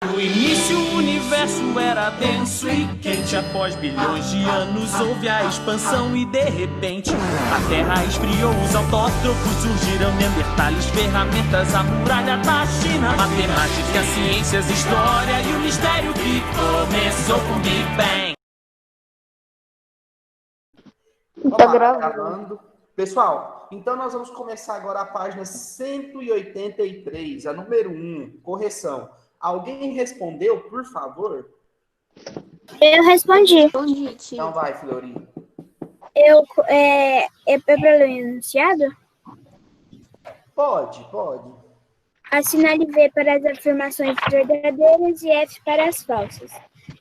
No início o universo era denso e quente. Após bilhões de anos houve a expansão e de repente a Terra esfriou, os autótrofos surgiram, neandertales, ferramentas, a muralha da China, matemática, ciências, história e o mistério que começou com o Big Bang. Tá gravando. Pessoal, então nós vamos começar agora a página 183, a número 1, correção. Alguém respondeu, por favor? Eu respondi. Então vai, Flori. É para ler o enunciado? Pode. Assinale V para as afirmações verdadeiras e F para as falsas.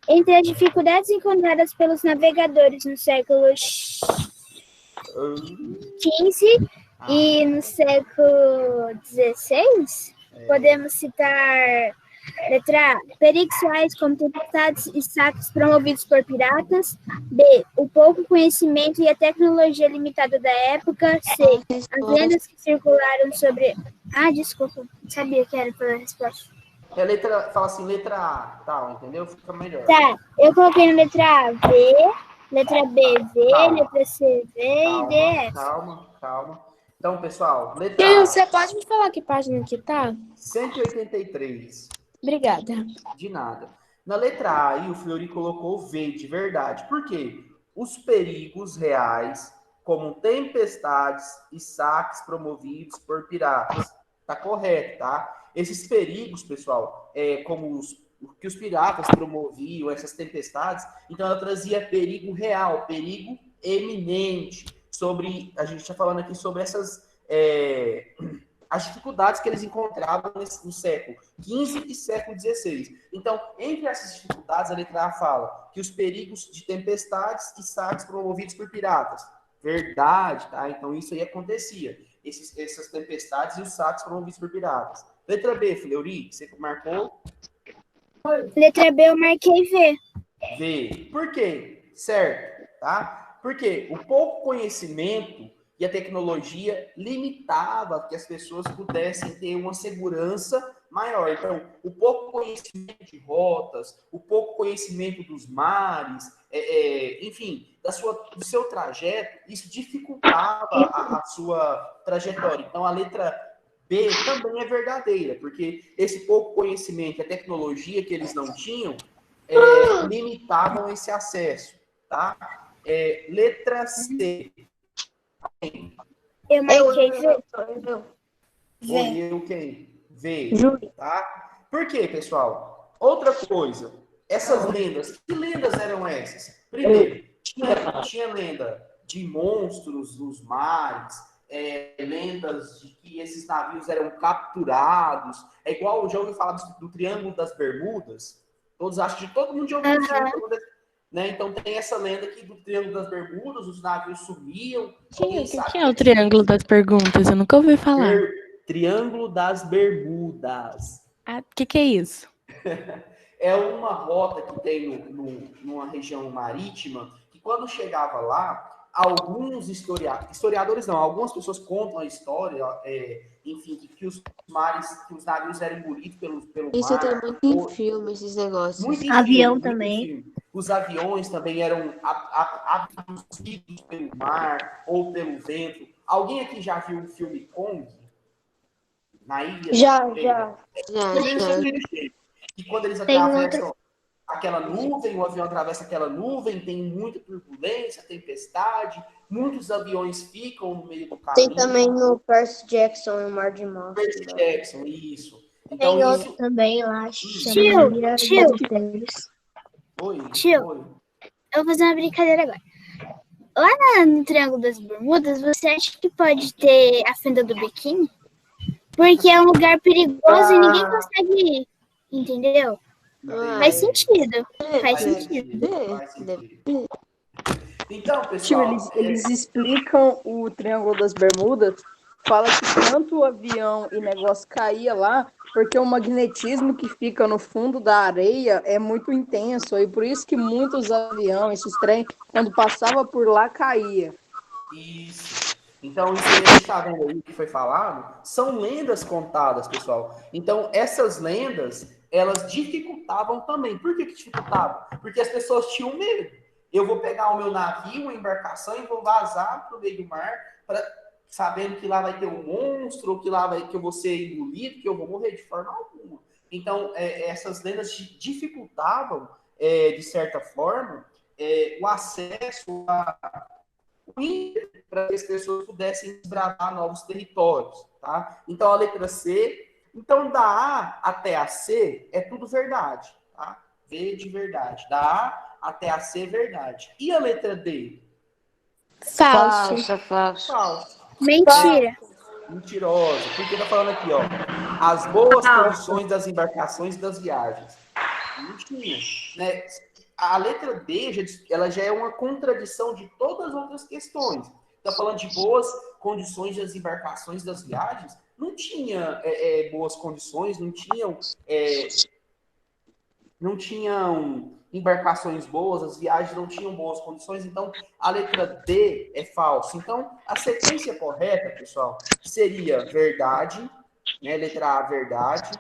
Entre as dificuldades encontradas pelos navegadores no século XV e no século XVI, podemos citar: letra A, perigos reais como tempestades e saques promovidos por piratas. B, o pouco conhecimento e a tecnologia limitada da época. C, as lendas que circularam sobre... desculpa, sabia que era pela resposta. Fala assim, letra A, tal, entendeu? Fica melhor. Tá, eu coloquei na letra A, V, letra B, V, Calma. letra C, V e D, F. Calma. Então, pessoal, letra A. Você pode me falar que página que tá? 183. Obrigada. De nada. Na letra A, aí, o Fleury colocou V de verdade. Por quê? Os perigos reais, como tempestades e saques promovidos por piratas. Tá correto, tá? Esses perigos, pessoal, como que os piratas promoviam, essas tempestades, então ela trazia perigo real, perigo eminente. A gente está falando aqui sobre essas... as dificuldades que eles encontravam no século XV e século XVI. Então, entre essas dificuldades, a letra A fala que os perigos de tempestades e saques promovidos por piratas. Verdade, tá? Então, isso aí acontecia. Essas tempestades e os saques promovidos por piratas. Letra B, Fleury, você marcou? Letra B, eu marquei V. V. Por quê? Certo, tá? Porque o pouco conhecimento e a tecnologia limitava que as pessoas pudessem ter uma segurança maior. Então, o pouco conhecimento de rotas, o pouco conhecimento dos mares, enfim, do seu trajeto, isso dificultava a sua trajetória. Então, a letra B também é verdadeira, porque esse pouco conhecimento e a tecnologia que eles não tinham limitavam esse acesso, tá? Letra C. Eu marquei V. Eu quem? V, tá? Por quê, pessoal? Outra coisa, essas lendas, que lendas eram essas? Primeiro, tinha lenda de monstros nos mares, lendas de que esses navios eram capturados. É igual, já ouviu falar do Triângulo das Bermudas? Todo mundo já ouviu falar, né? Então tem essa lenda aqui do Triângulo das Bermudas, os navios sumiam. O que é o Triângulo das Perguntas? Eu nunca ouvi falar. Triângulo das Bermudas. O que é isso? É uma rota que tem numa região marítima, que quando chegava lá, alguns historiadores não, algumas pessoas contam a história, enfim, que os navios eram engolidos pelo Isso mar. tem muito em filme, esses negócios. Muito em Avião filme, também. Os aviões também eram abduzidos pelo mar ou pelo vento. Alguém aqui já viu o filme Kong? Na ilha? Já. E quando eles atravessam aquela nuvem, o avião atravessa aquela nuvem, tem muita turbulência, tempestade, muitos aviões ficam no meio do caminho. Tem também no Percy Jackson e o Mar de Morte. Percy Jackson, isso. Então, tem outro também, eu acho. Tio, eu vou fazer uma brincadeira agora. Lá no Triângulo das Bermudas, você acha que pode ter a fenda do biquíni? Porque é um lugar perigoso e ninguém consegue ir, entendeu? Faz sentido. Faz sentido. Então, pessoal... Eles explicam o Triângulo das Bermudas, fala que tanto o avião e negócio caía lá, porque o magnetismo que fica no fundo da areia é muito intenso, e por isso que muitos aviões, esses trem, quando passava por lá, caía. Isso. Então, isso que a gente está vendo aí que foi falado, são lendas contadas, pessoal. Então, essas lendas, elas dificultavam também. Por que dificultavam? Porque as pessoas tinham medo. Eu vou pegar o meu navio, uma embarcação, e vou vazar para o meio do mar, sabendo que lá vai ter um monstro, ou que lá que eu vou ser engolido, que eu vou morrer de forma alguma. Então, essas lendas dificultavam, de certa forma, o acesso para que as pessoas pudessem desbravar novos territórios, tá? Então, a letra C. Então, da A até a C é tudo verdade, tá? V de verdade. Da A até a C, verdade. E a letra D? Falso. Falso. Mentira. Mentirosa. Porque tá falando aqui, ó. As boas condições das embarcações e das viagens. Mentira. Né? A letra D, ela já é uma contradição de todas as outras questões. Está falando de boas condições das embarcações, das viagens. Não tinha boas condições, não tinham embarcações boas, as viagens não tinham boas condições. Então, a letra D é falsa. Então, a sequência correta, pessoal, seria verdade, né? Letra A, verdade.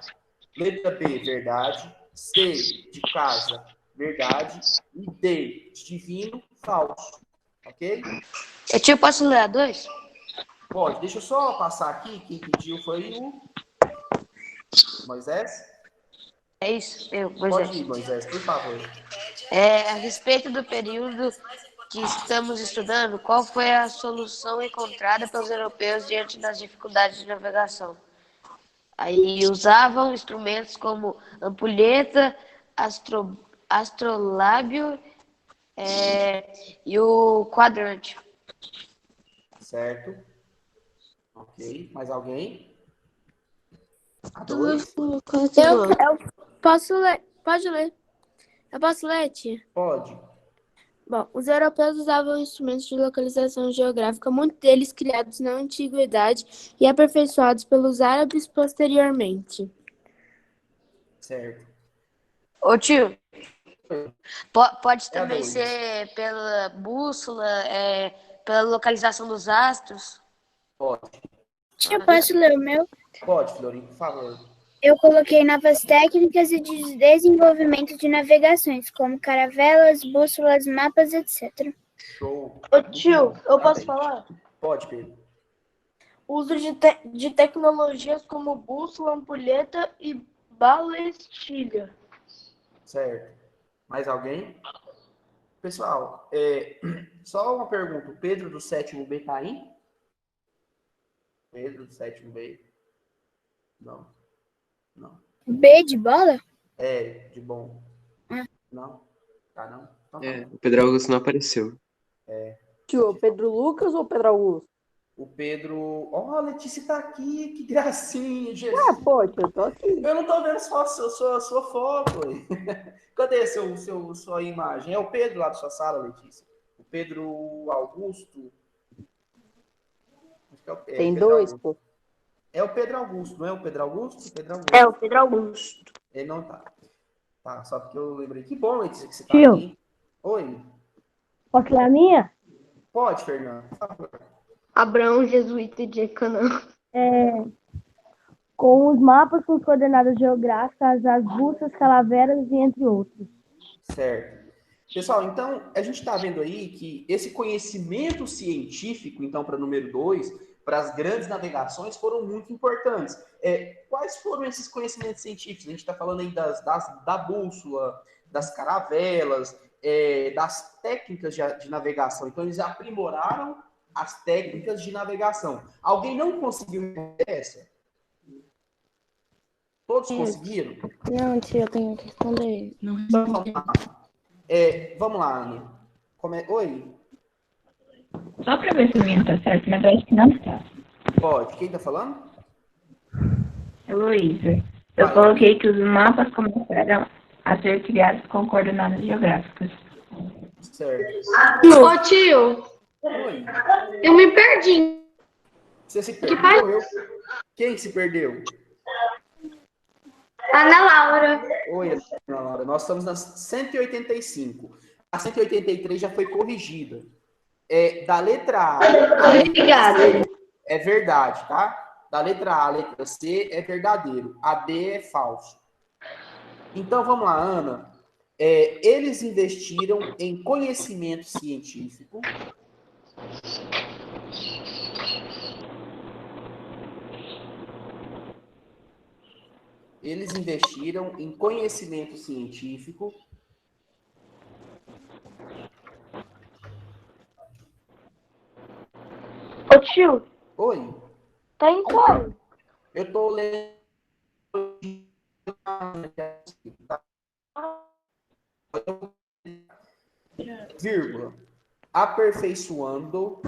Letra B, verdade. C, de casa, verdade. E D, de divino, falso. Ok? Tio, posso ler a 2? Pode. Deixa eu só passar aqui. Quem pediu foi o Moisés. É isso? Pode ir, Moisés, por favor. A respeito do período que estamos estudando, qual foi a solução encontrada pelos europeus diante das dificuldades de navegação? Aí usavam instrumentos como ampulheta, astrolábio e o quadrante. Certo. Ok. Mais alguém? A 2? Eu posso ler. Pode ler. Eu posso ler, tia? Pode. Bom, os europeus usavam instrumentos de localização geográfica, muitos deles criados na antiguidade e aperfeiçoados pelos árabes posteriormente. Certo. Ô tio, pode também ser pela bússola, pela localização dos astros? Pode. Eu posso ler o meu? Pode, Florinho, por favor. Eu coloquei novas técnicas e de desenvolvimento de navegações, como caravelas, bússolas, mapas, etc. Show. Ô tio, eu posso falar? Pode, Pedro. Uso de tecnologias como bússola, ampulheta e balestilha. Certo. Mais alguém? Pessoal, só uma pergunta. O Pedro do 7º B tá aí? Pedro do 7º B? Não. Não. B de bola? De bom. Não? Tá, não? Então, o Pedro Augusto não apareceu. Tio, Pedro Lucas ou Pedro Augusto? O Pedro... Ó, a Letícia tá aqui, que gracinha, Jesus. Pô, tio, eu tô aqui. Eu não tô vendo sua foto aí. Cadê sua imagem? É o Pedro lá da sua sala, Letícia? O Pedro Augusto? Acho que é o Pedro. Tem dois, pô. É o Pedro Augusto, não é o Pedro Augusto? É o Pedro Augusto. Ele não tá. Tá, só porque eu lembrei. Que bom, Letícia, que você tá Tio. aqui. Oi. Posso ler a minha? Pode, Fernando, por favor. Abraão, jesuíta de Canaã. Com os mapas com coordenadas geográficas, as bússolas, calaveras e entre outros. Certo. Pessoal, então, a gente está vendo aí que esse conhecimento científico, então, para número 2, para as grandes navegações, foram muito importantes. Quais foram esses conhecimentos científicos? A gente está falando aí da bússola, das caravelas, das técnicas de navegação. Então, eles aprimoraram as técnicas de navegação. Alguém não conseguiu entender essa? Todos conseguiram? Não, tia, eu tenho que responder. Não Então, respondi. vamos lá, Ana. Oi? Só para ver se o minha tá certo, mas eu acho que não está. Pode. Quem tá falando? Heloísa, eu coloquei que os mapas começaram a ser criados com coordenadas geográficas. Certo. Ô tio, Oi. eu me perdi. Você se perdeu? Quem se perdeu? Ana Laura. Oi, Ana Laura. Nós estamos na 185. A 183 já foi corrigida. Da letra A à letra Obrigada. C é verdade, tá? Da letra A à letra C é verdadeiro. A D é falso. Então, vamos lá, Ana. Eles investiram em conhecimento científico. Eles investiram em conhecimento científico. Ô tio, Oi, tá em qual? eu tô lendo. Vírgula. Aperfeiçoando.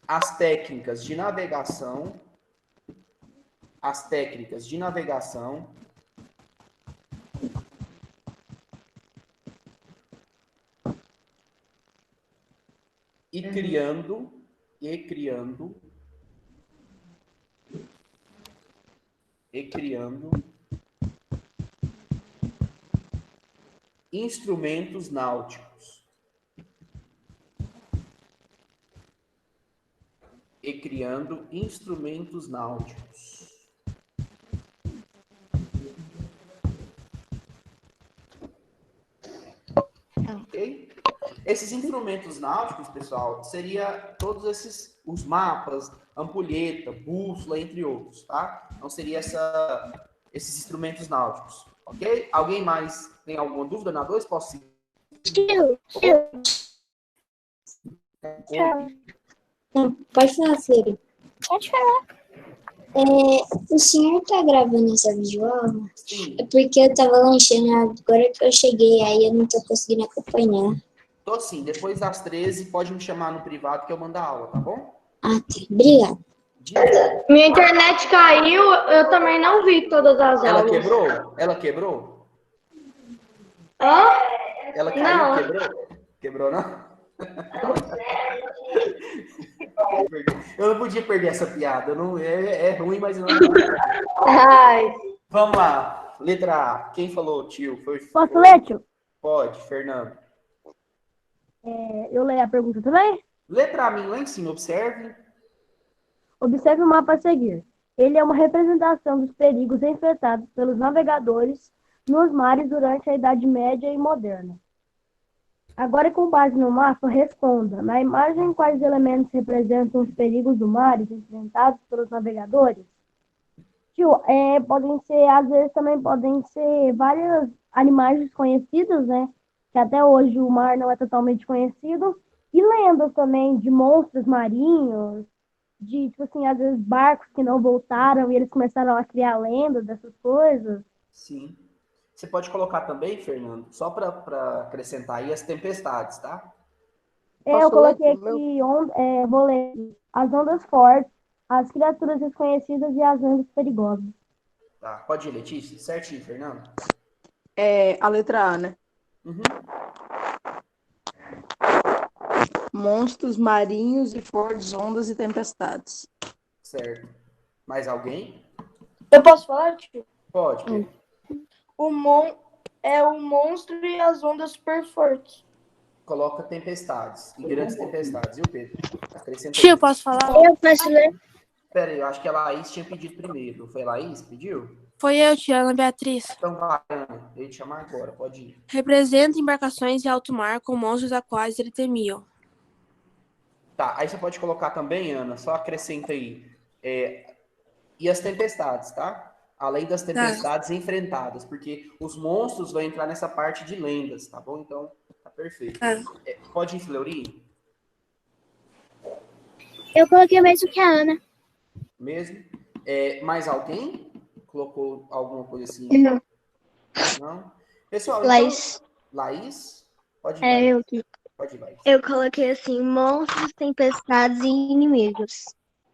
As técnicas de navegação. E criando instrumentos náuticos. Ok? Esses instrumentos náuticos, pessoal, seria todos os mapas, ampulheta, bússola, entre outros, tá? Então seria esses instrumentos náuticos, ok? Alguém mais tem alguma dúvida na 2? Posso seguir? Tio. Pode falar, Fleury. Pode falar. O senhor tá gravando essa videoaula? Sim. É porque eu tava lanchando agora que eu cheguei, aí eu não tô conseguindo acompanhar. Tô sim. Depois das 13, pode me chamar no privado que eu mando a aula, tá bom? Ah, tá. Obrigada. Minha internet caiu, eu também não vi todas as Ela aulas. quebrou? Hã? Ela caiu, Não. quebrou? Quebrou, não? Eu não podia perder essa piada. É ruim, mas não. Ai. Vamos lá. Letra A. Quem falou, tio? Posso ler, tio? Pode, Fernando. Eu leio a pergunta também? Letra A, lá em cima, observe. Observe o mapa a seguir. Ele é uma representação dos perigos enfrentados pelos navegadores nos mares durante a Idade Média e Moderna. Agora, com base no mapa, responda. Na imagem, quais elementos representam os perigos do mar enfrentados pelos navegadores? Tio, podem ser, às vezes também podem ser vários animais desconhecidos, né? Que até hoje o mar não é totalmente conhecido. E lendas também de monstros marinhos, de, tipo assim, às vezes barcos que não voltaram e eles começaram a criar lendas dessas coisas. Sim. Você pode colocar também, Fernando, só para acrescentar aí as tempestades, tá? Eu coloquei aqui, vou ler, as ondas fortes, as criaturas desconhecidas e as ondas perigosas. Tá, pode ir, Letícia. Certinho, Fernando. A letra A, né? Uhum. Monstros marinhos e fortes ondas e tempestades. Certo. Mais alguém? Eu posso falar, tio? Pode, Pedro. O monstro e as ondas super fortes. Coloca tempestades. E grandes tempestades, viu, Pedro? Acrescenta Tio, aí. posso falar? Eu posso ler? Pera aí, eu acho que a Laís tinha pedido primeiro. Foi a Laís que pediu? Foi eu, tia Ana Beatriz. Então vai, Ana. Eu ia te chamar agora, pode ir. Representa embarcações em alto mar com monstros a quais ele temiam. Tá, aí você pode colocar também, Ana, só acrescenta aí. E as tempestades, tá? Além das tempestades enfrentadas, porque os monstros vão entrar nessa parte de lendas, tá bom? Então, tá perfeito. Pode ir, Fleury? Eu coloquei o mesmo que a Ana. Mesmo? Mais alguém? Colocou alguma coisa assim? Não. Não? Pessoal, Laís. Então... Laís? Pode ir, Laís. Eu aqui. Pode ir, Laís. Eu coloquei assim, monstros, tempestades e inimigos.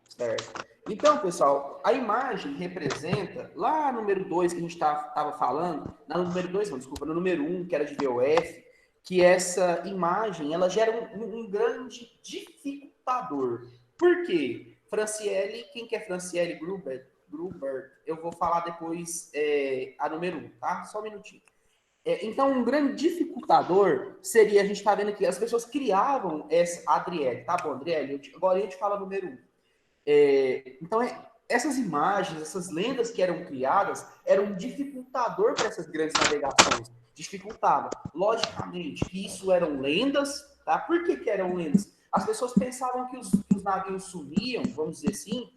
Certo. Então, pessoal, a imagem representa, lá no número 2 que a gente estava falando, no número 2 não, desculpa, no número 1, que era de VOF, que essa imagem, ela gera um grande dificultador. Por quê? Franciele, quem que é Franciele Gruber? Gruber. Eu vou falar depois a número 1, tá? Só um minutinho. Então, um grande dificultador seria, a gente está vendo aqui, as pessoas criavam essa Adriele, tá bom, Adriele? Agora a gente fala número 1. Então, essas imagens, essas lendas que eram criadas, eram um dificultador para essas grandes navegações. Dificultava. Logicamente, que isso eram lendas, tá? Por que eram lendas? As pessoas pensavam que os navios sumiam, vamos dizer assim,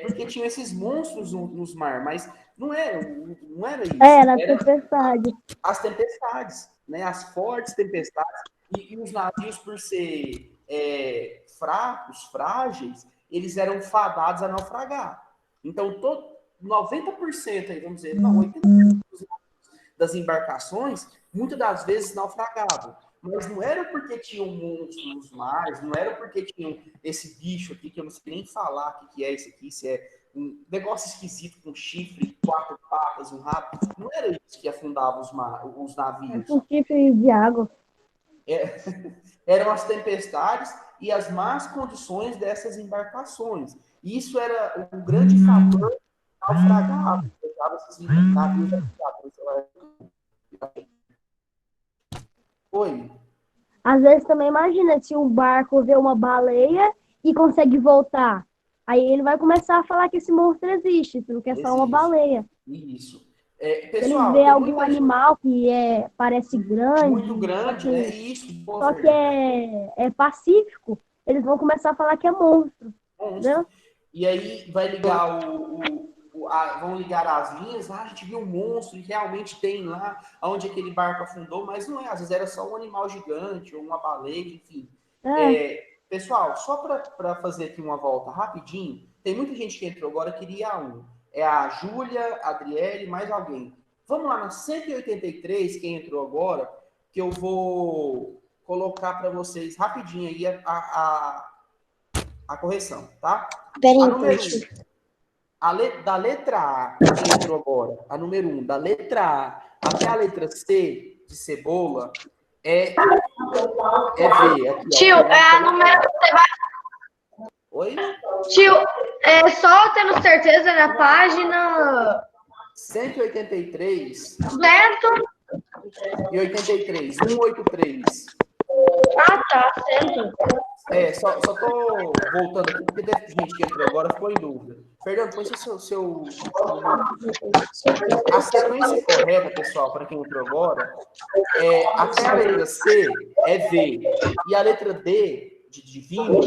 porque tinham esses monstros nos mar, mas não era isso. Era tempestade. As tempestades, né? As fortes tempestades. E os navios, por ser fracos, frágeis, eles eram fadados a naufragar. Então, 90%, aí, vamos dizer, não, 80% das embarcações, muitas das vezes naufragavam. Mas não era porque tinham monstros nos mares, não era porque tinham esse bicho aqui, que eu não sei nem falar o que é esse aqui, se é um negócio esquisito com chifre, 4 patas, um rabo. Não era isso que afundava os navios. Um chifre de água. Eram as tempestades e as más condições dessas embarcações. Isso era um grande fator que naufragava, esses navios naufragados. Oi. Às vezes também imagina se um barco vê uma baleia e consegue voltar. Aí ele vai começar a falar que esse monstro existe, sendo que é só uma baleia. Isso. Ele Pessoal, vê algum animal que parece grande. Muito grande, né? Isso. Só que é pacífico. Eles vão começar a falar que é monstro. Entendeu? E aí vai ligar vão ligar as linhas, a gente viu um monstro e realmente tem lá onde aquele barco afundou, mas não é, às vezes era só um animal gigante ou uma baleia, enfim. Pessoal, só para fazer aqui uma volta rapidinho, tem muita gente que entrou agora, queria um. É a Júlia, a Adriele, mais alguém. Vamos lá na 183, quem entrou agora, que eu vou colocar para vocês rapidinho aí a correção, tá? Peraí, a número 1, da letra A, quem entrou agora, a número 1, da letra A até a letra C, de cebola, é V. Aqui, tio, a número... Oi? Tio, só tendo certeza na página... 183. Certo? E 83. 183. Ah, tá, certo. Só tô voltando aqui, porque teve gente que entrou agora ficou em dúvida. Fernando, põe seu... A sequência correta, pessoal, para quem entrou agora, até a letra C é V. E a letra D, de vinho, é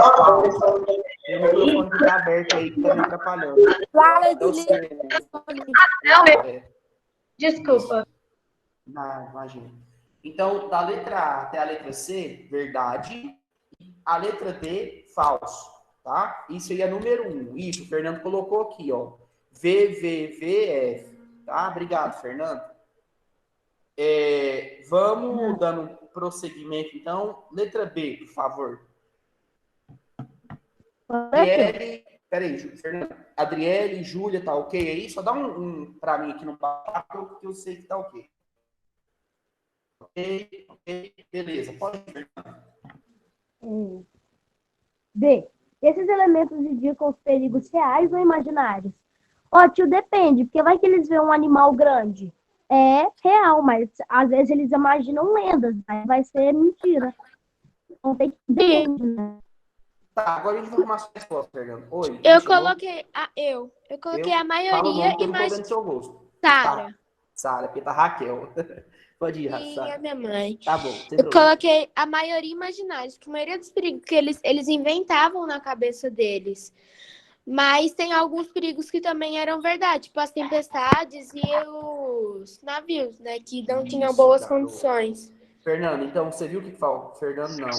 falso. Tem o microfone que está aberto aí, que está me atrapalhando. Desculpa. Não, imagina. Então, da letra A até a letra C, verdade. A letra D, falso. Tá? Isso aí é número 1. Isso, o Fernando colocou aqui, ó. VVVF. Tá? Obrigado, Fernando. Vamos dando prosseguimento, então. Letra B, por favor. Peraí, Fernando. Adriele, Júlia, tá ok aí? Só dá um para mim aqui no papo, porque eu sei que tá ok. Ok, beleza. Pode ir, Fernando. B. Esses elementos indicam os perigos reais ou imaginários? Ó, tio, depende, porque vai que eles veem um animal grande. É real, mas às vezes eles imaginam lendas, aí vai ser mentira. Então tem que depende, né? Tá, agora a gente vai arrumar sua resposta, Fernando. Oi. Eu coloquei a maioria imagina. seu rosto. Sara. Sara, porque tá Raquel. Pode ir, E Sara. a minha mãe. Tá bom. Eu coloquei a maioria imaginários, que a maioria dos perigos que eles inventavam na cabeça deles. Mas tem alguns perigos que também eram verdade, tipo as tempestades e os navios, né? Que não tinham boas condições. Fernando, então, você viu o que faltou? Fernando, não.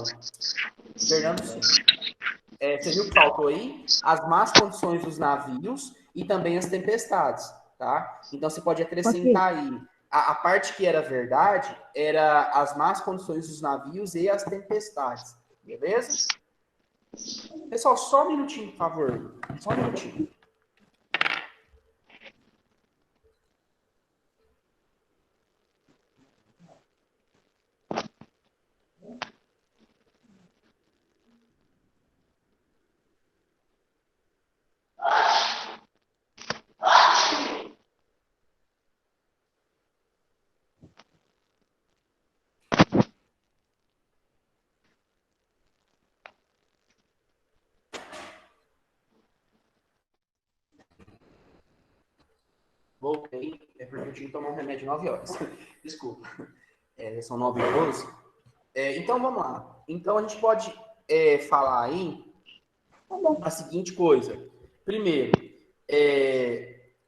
Fernando, sim. Você viu o que faltou aí? As más condições dos navios e também as tempestades, tá? Então, você pode acrescentar aí. A parte que era verdade era as más condições dos navios e as tempestades. Beleza? Pessoal, só um minutinho, por favor. Só um minutinho. Voltei, é porque eu tinha que tomar um remédio 9 horas. Desculpa. São 9h12. Então, vamos lá. Então, a gente pode falar aí a seguinte coisa. Primeiro,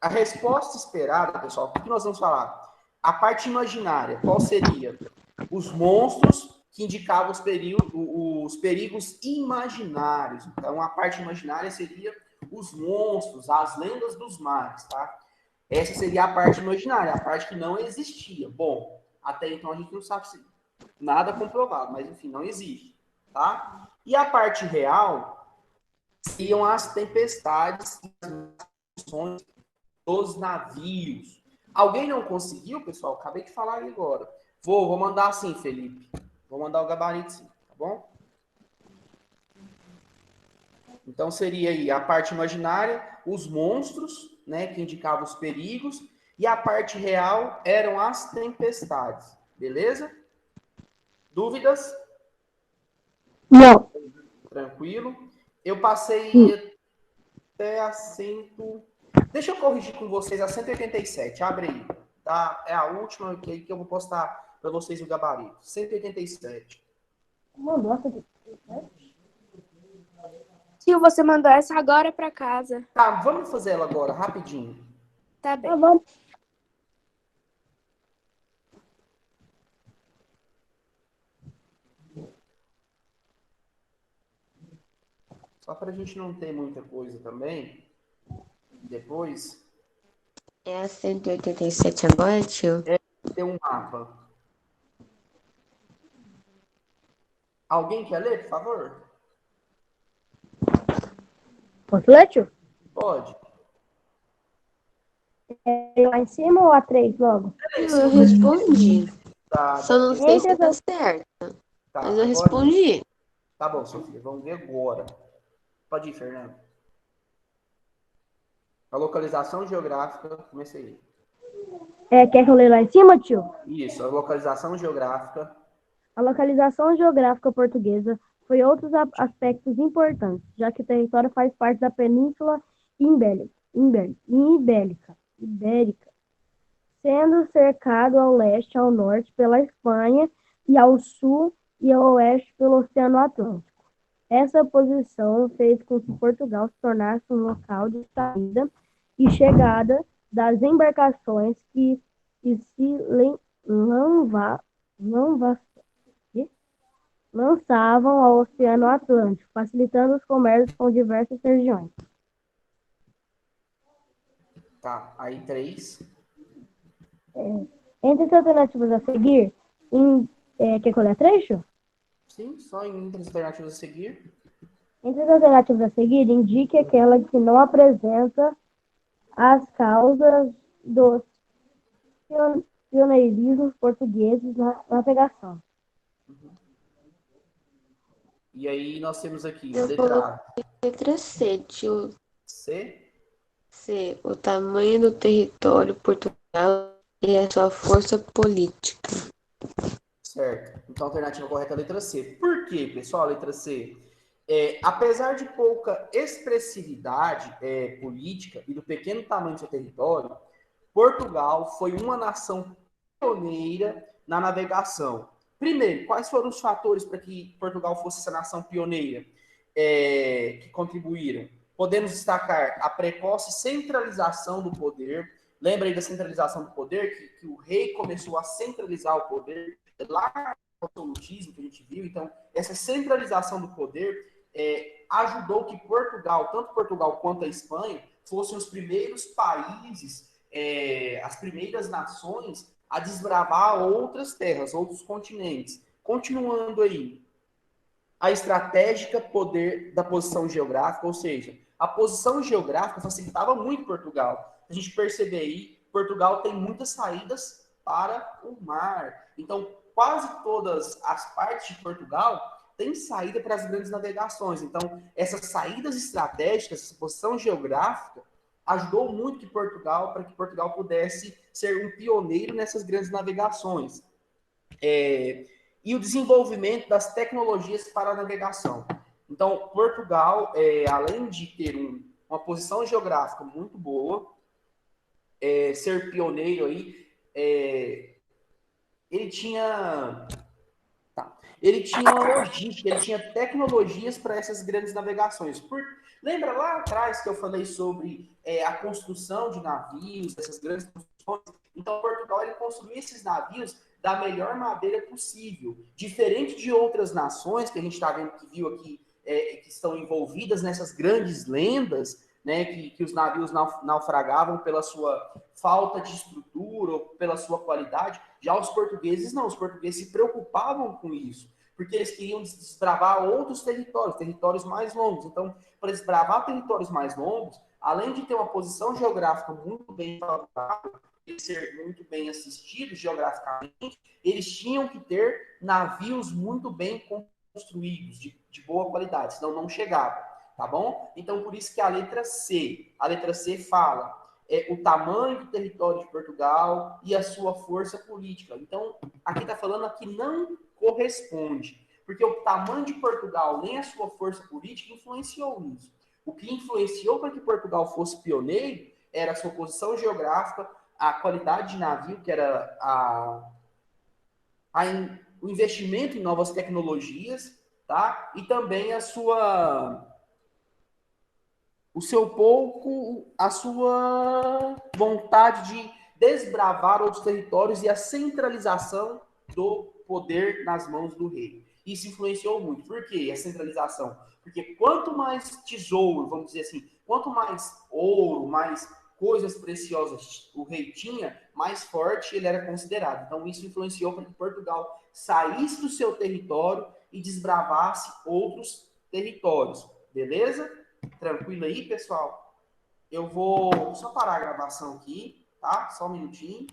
a resposta esperada, pessoal, o que nós vamos falar? A parte imaginária, qual seria? Os monstros que indicavam os perigos imaginários. Então, a parte imaginária seria os monstros, as lendas dos mares, tá? Essa seria a parte imaginária, a parte que não existia. Bom, até então a gente não sabe se nada comprovado, mas enfim, não existe, tá? E a parte real seriam as tempestades e as missões dos navios. Alguém não conseguiu, pessoal? Acabei de falar aí agora. Vou mandar assim, Felipe. Vou mandar o gabarito sim, tá bom? Então seria aí a parte imaginária, os monstros, né, que indicavam os perigos, e a parte real eram as tempestades. Beleza? Dúvidas? Não. Tranquilo. Eu passei até a 100... Deixa eu corrigir com vocês a 187. Abre aí. Tá? É a última que eu vou postar para vocês o gabarito. 187. Mandou essa aqui. Tio, você mandou essa agora para casa. Tá, vamos fazer ela agora, rapidinho. Tá bem. Tá bom. Só para a gente não ter muita coisa também. Depois. É a 187 agora, tio? Tem um mapa. Alguém quer ler, por favor? Posso ler, tio? Pode. Lá em cima ou A3 logo? Eu respondi. Tá, Só não sei se tá certo. Tá, Mas eu agora- respondi. Tá bom, Sofia. Vamos ver agora. Pode ir, Fernando. A localização geográfica. Comecei. Quer que eu leia lá em cima, tio? Isso, a localização geográfica. A localização geográfica portuguesa foi outros aspectos importantes, já que o território faz parte da Península Ibérica, sendo cercado ao leste e ao norte pela Espanha e ao sul e ao oeste pelo Oceano Atlântico. Essa posição fez com que Portugal se tornasse um local de saída e chegada das embarcações que se lançavam ao Oceano Atlântico, facilitando os comércios com diversas regiões. Tá, aí 3. Entre as alternativas a seguir, quer que eu leia trecho? Sim, só em entre as alternativas a seguir. Entre as alternativas a seguir, indique aquela que não apresenta as causas dos pioneirismos portugueses na navegação. E aí nós temos aqui, Eu letra A. coloquei letra C, tio. C. C. O tamanho do território Portugal e a sua força política. Certo. Então a alternativa correta é a letra C. Por quê, pessoal, a letra C? Apesar de pouca expressividade política e do pequeno tamanho do seu território, Portugal foi uma nação pioneira na navegação. Primeiro, quais foram os fatores para que Portugal fosse essa nação pioneira que contribuíram? Podemos destacar a precoce centralização do poder. Lembra aí da centralização do poder? Que o rei começou a centralizar o poder lá no absolutismo que a gente viu. Então, essa centralização do poder ajudou que Portugal, tanto Portugal quanto a Espanha, fossem os primeiros países, as primeiras nações a desbravar outras terras, outros continentes. Continuando aí, a estratégica poder da posição geográfica, ou seja, a posição geográfica facilitava muito Portugal. A gente percebe aí, Portugal tem muitas saídas para o mar. Então, quase todas as partes de Portugal têm saída para as grandes navegações. Então, essas saídas estratégicas, essa posição geográfica, ajudou muito para que Portugal pudesse ser um pioneiro nessas grandes navegações. E o desenvolvimento das tecnologias para a navegação. Então, Portugal, além de ter uma posição geográfica muito boa, ser pioneiro aí, ele tinha logística, ele tinha tecnologias para essas grandes navegações. Lembra lá atrás que eu falei sobre a construção de navios, essas grandes construções? Então, Portugal ele construiu esses navios da melhor maneira possível. Diferente de outras nações que a gente está vendo, que viu aqui, que estão envolvidas nessas grandes lendas, né, que os navios naufragavam pela sua falta de estrutura ou pela sua qualidade. Já os portugueses não, os portugueses se preocupavam com isso, porque eles queriam desbravar outros territórios mais longos. Então, para desbravar territórios mais longos, além de ter uma posição geográfica muito bem favorável, e ser muito bem assistidos geograficamente, eles tinham que ter navios muito bem construídos, de boa qualidade, senão não chegava, tá bom? Então, por isso que a letra C fala o tamanho do território de Portugal e a sua força política. Então, aqui está falando que não corresponde, porque o tamanho de Portugal nem a sua força política influenciou nisso. O que influenciou para que Portugal fosse pioneiro era a sua posição geográfica, a qualidade de navio, que era o investimento em novas tecnologias, tá? E também a sua vontade de desbravar outros territórios e a centralização do poder nas mãos do rei. Isso influenciou muito. Por quê? A centralização. Porque quanto mais tesouro, vamos dizer assim, quanto mais ouro, mais coisas preciosas o rei tinha, mais forte ele era considerado. Então, isso influenciou para que Portugal saísse do seu território e desbravasse outros territórios. Beleza? Tranquilo aí, pessoal? Eu vou só parar a gravação aqui, tá? Só um minutinho.